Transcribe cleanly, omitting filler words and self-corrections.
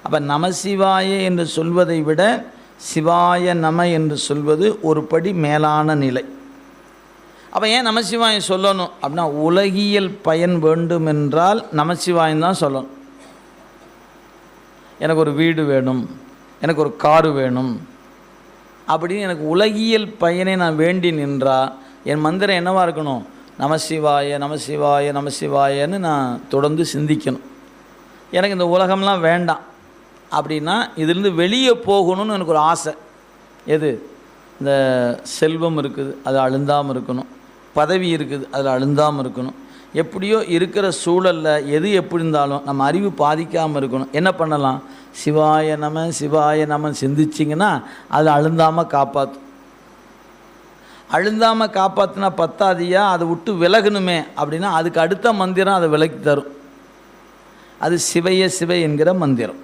அப்போ நமசிவாய என்று சொல்வதை விட சிவாய நம என்று சொல்வது ஒரு படி மேலான நிலை. அப்போ ஏன் நமசிவாயம் சொல்லணும் அப்படின்னா, உலகியல் பயன் வேண்டுமென்றால் நமசிவாயம் தான் சொல்லணும். எனக்கு ஒரு வீடு வேணும், எனக்கு ஒரு காரு வேணும் அப்படின்னு எனக்கு உலகியல் பயனை நான் வேண்டி நின்றால் என் மந்திரம் என்னவாக இருக்கணும்? நமசிவாய நமசிவாய நமசிவாயன்னு நான் தொடர்ந்து சிந்திக்கணும். எனக்கு இந்த உலகம்லாம் வேண்டாம் அப்படின்னா இதிலிருந்து வெளியே போகணும்னு எனக்கு ஒரு ஆசை. எது? இந்த செல்வம் இருக்குது, அது அழுந்தாமல் இருக்கணும். பதவி இருக்குது, அதில் அழுந்தாமல் இருக்கணும். எப்படியோ இருக்கிற சூழலில் எது எப்படி இருந்தாலும் நம்ம அறிவு பாதிக்காமல் இருக்கணும். என்ன பண்ணலாம்? சிவாய நம சிவாய நம சிந்திச்சிங்கன்னா அது அழுந்தாமல் காப்பாற்றும். அழுந்தாமல் காப்பாற்றினா பத்தாதியா, அதை விட்டு விலகணுமே அப்படின்னா அதுக்கு அடுத்த மந்திரம் அதை விலக்கி தரும். அது சிவைய சிவை என்கிற மந்திரம்.